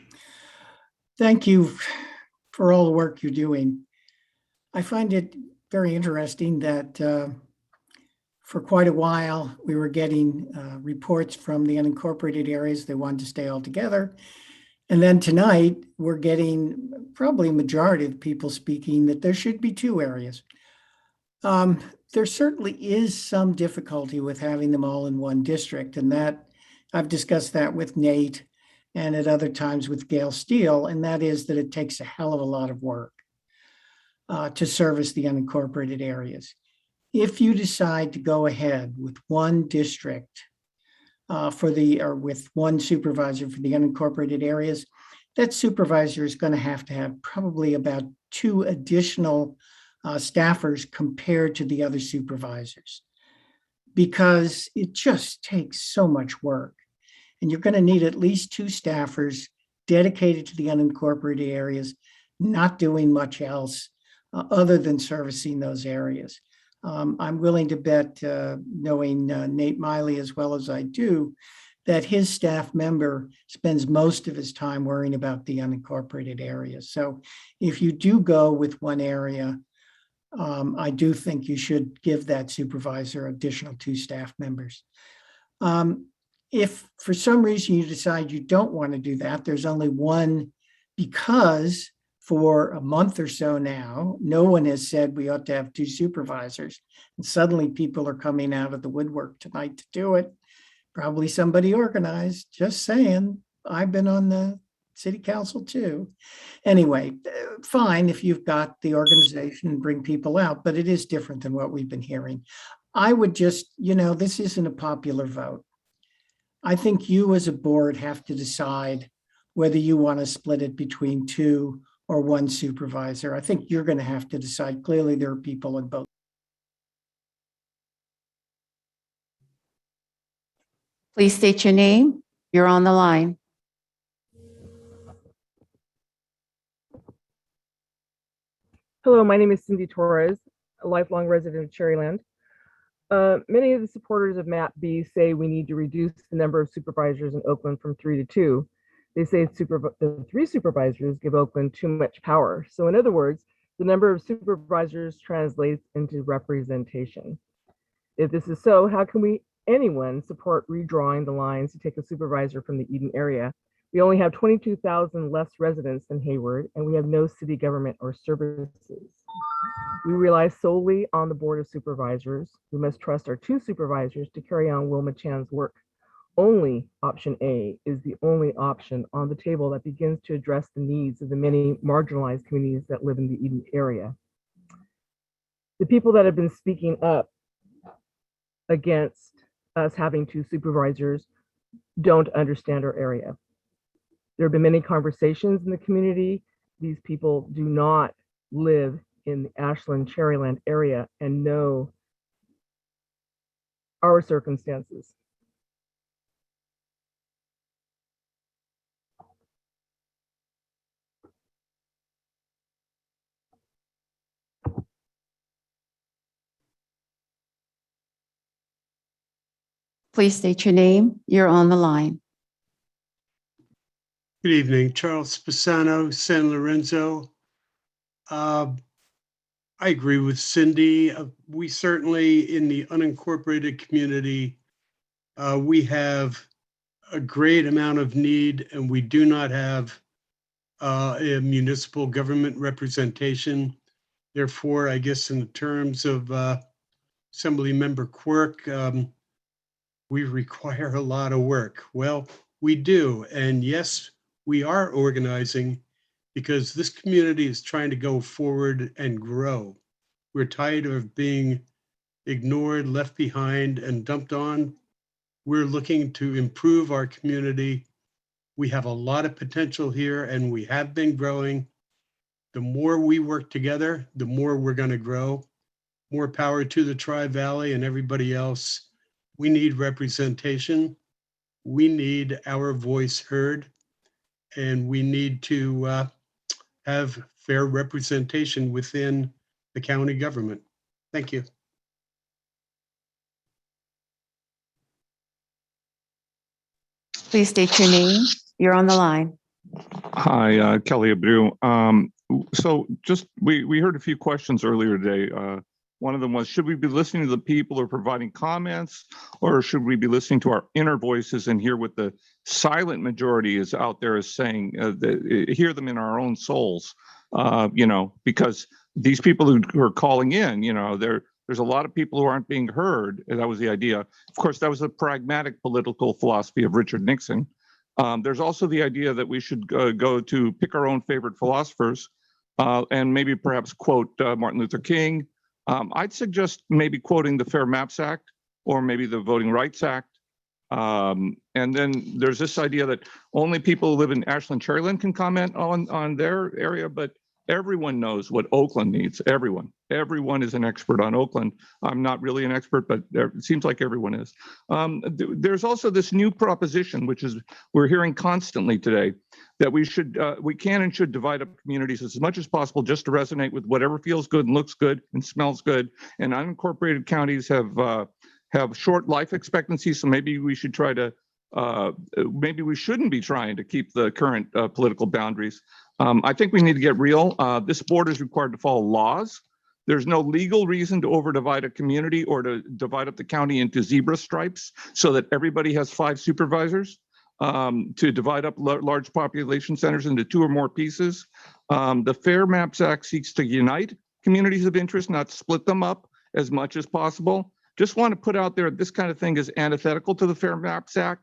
L: Thank you for all the work you're doing. I find it very interesting that for quite a while, we were getting reports from the unincorporated areas. They wanted to stay all together. And then tonight, we're getting probably a majority of people speaking that there should be two areas. There certainly is some difficulty with having them all in one district, and that I've discussed that with Nate and at other times with Gail Steele, and that is that it takes a hell of a lot of work to service the unincorporated areas. If you decide to go ahead with one district or with one supervisor for the unincorporated areas, that supervisor is going to have probably about 2 additional staffers compared to the other supervisors, because it just takes so much work. And you're going to need at least 2 staffers dedicated to the unincorporated areas, not doing much else other than servicing those areas. I'm willing to bet, knowing Nate Miley as well as I do, that his staff member spends most of his time worrying about the unincorporated areas. So if you do go with one area, I do think you should give that supervisor additional 2 staff members. If for some reason you decide you don't want to do that, there's only one, because for a month or so now, no one has said we ought to have 2 supervisors. And suddenly people are coming out of the woodwork tonight to do it. Probably somebody organized, just saying. I've been on the city council too. Anyway, fine if you've got the organization and bring people out, but it is different than what we've been hearing. I would just, this isn't a popular vote. I think you as a board have to decide whether you want to split it between 2 or 1 supervisor. I think you're going to have to decide. Clearly, there are people in both.
A: Please state your name. You're on the line.
M: Hello, my name is Cindy Torres, a lifelong resident of Cherryland. Many of the supporters of MAP B say we need to reduce the number of supervisors in Oakland from 3 to 2. They say the 3 supervisors give Oakland too much power. So in other words, the number of supervisors translates into representation. If this is so, how can anyone support redrawing the lines to take a supervisor from the Eden area? We only have 22,000 less residents than Hayward, and we have no city government or services. We rely solely on the Board of Supervisors. We must trust our 2 supervisors to carry on Wilma Chan's work. Only option A is the only option on the table that begins to address the needs of the many marginalized communities that live in the Eden area. The people that have been speaking up against us having 2 supervisors don't understand our area. There have been many conversations in the community. These people do not live in the Ashland Cherryland area and know our circumstances.
A: Please state your name. You're on the line.
N: Good evening, Charles Pisano, San Lorenzo. I agree with Cindy. We certainly, in the unincorporated community, we have a great amount of need, and we do not have a municipal government representation. Therefore, I guess in terms of Assembly Member Quirk, we require a lot of work. Well, we do, and yes, we are organizing because this community is trying to go forward and grow. We're tired of being ignored, left behind, and dumped on. We're looking to improve our community. We have a lot of potential here, and we have been growing. The more we work together, the more we're going to grow. More power to the Tri-Valley and everybody else. We need representation. We need our voice heard, and we need to have fair representation within the county government. Thank you.
A: Please state your name. You're on the line.
O: Hi, Kelly Abreu. So just, we heard a few questions earlier today. One of them was, should we be listening to the people or providing comments, or should we be listening to our inner voices and hear what the silent majority is out there is saying, hear them in our own souls, because these people who are calling in, there's a lot of people who aren't being heard. And that was the idea. Of course, that was the pragmatic political philosophy of Richard Nixon. There's also the idea that we should go to pick our own favorite philosophers and maybe perhaps quote Martin Luther King. I'd suggest maybe quoting the Fair Maps Act or maybe the Voting Rights Act. And then there's this idea that only people who live in Ashland, Cherryland can comment on their area, but everyone knows what Oakland needs. Everyone is an expert on Oakland. I'm not really an expert, but it seems like everyone is. There's also this new proposition, which is we're hearing constantly today, that we can and should divide up communities as much as possible just to resonate with whatever feels good and looks good and smells good. And unincorporated counties have short life expectancies, so maybe we should try to maybe we shouldn't be trying to keep the current political boundaries. I think we need to get real. This board is required to follow laws. There's no legal reason to overdivide a community or to divide up the county into zebra stripes so that everybody has 5 supervisors, to divide up large population centers into 2 or more pieces. The Fair Maps Act seeks to unite communities of interest, not split them up as much as possible. Just want to put out there, this kind of thing is antithetical to the Fair Maps Act,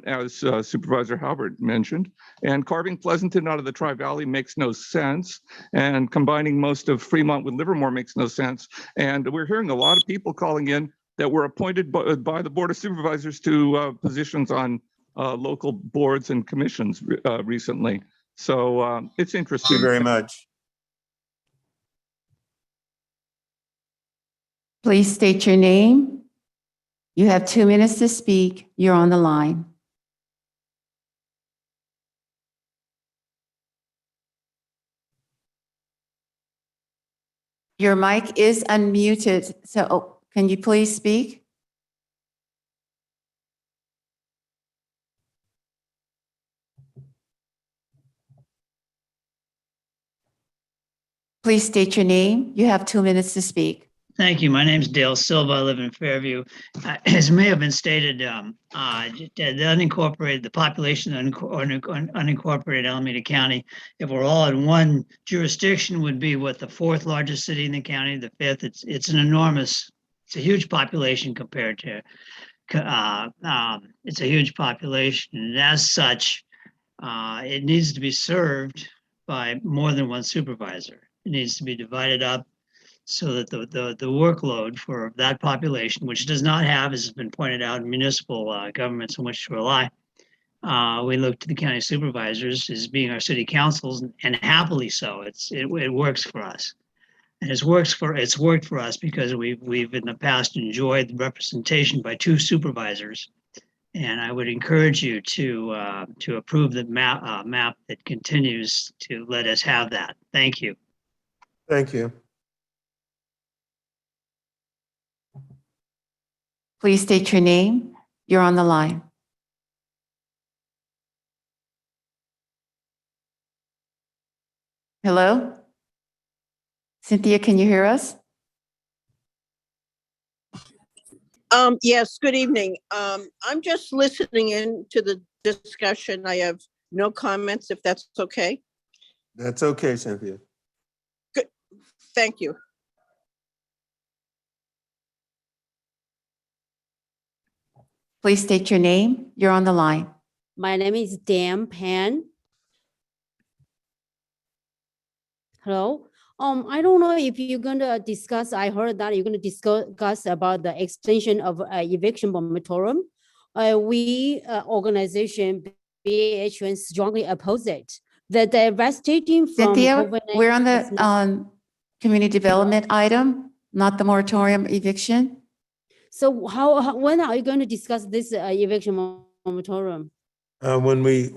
O: as Supervisor Halbert mentioned, and carving Pleasanton out of the Tri-Valley makes no sense, and combining most of Fremont with Livermore makes no sense. And we're hearing a lot of people calling in that were appointed by the Board of Supervisors to positions on local boards and commissions recently. So it's interesting.
C: Thank you very much.
A: Please state your name. You have 2 minutes to speak. You're on the line. Your mic is unmuted, so can you please speak? Please state your name. You have 2 minutes to speak.
P: Thank you. My name is Dale Silva. I live in Fairview. As may have been stated, the unincorporated, the population of unincorporated Alameda County, if we're all in one jurisdiction, would be what, the 4th largest city in the county, the 5th. It's an enormous, it's a huge population compared to, it's a huge population. And as such, it needs to be served by more than one supervisor. It needs to be divided up so that the workload for that population, which does not have, as has been pointed out, municipal governments on which to rely, we look to the county supervisors as being our city councils, and happily so. It works for us, and it's worked for us because we've in the past enjoyed the representation by 2 supervisors, and I would encourage you to approve the map that continues to let us have that. Thank you.
C: Thank you.
A: Please state your name. You're on the line. Hello? Cynthia, can you hear us?
Q: Yes, good evening. I'm just listening in to the discussion. I have no comments, if that's okay.
C: That's okay, Cynthia.
Q: Good, thank you.
A: Please state your name. You're on the line.
R: My name is Dan Pan. Hello. I don't know if you're going to discuss, I heard that you're going to discuss about the extension of eviction moratorium. We, organization BHN, strongly oppose it. The devastating from
A: Cynthia,
R: COVID-19
A: we're on the community development item, not the moratorium eviction.
R: So when are you going to discuss this eviction moratorium?
C: When we,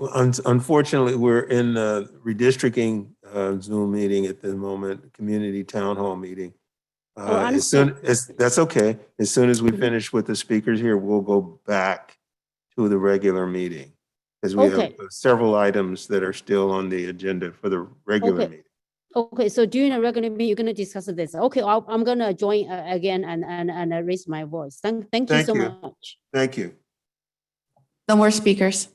C: unfortunately, we're in a redistricting Zoom meeting at the moment, community town hall meeting. As soon as, that's okay. As soon as we finish with the speakers here, we'll go back to the regular meeting. because we have
R: Okay.
C: several items that are still on the agenda for the regular
R: Okay.
C: meeting.
R: Okay, so during the regular meeting, you're gonna discuss this. Okay, I'm gonna join again and raise my voice. Thank you
C: Thank
R: so
C: you.
R: much.
C: Thank you.
A: No more speakers.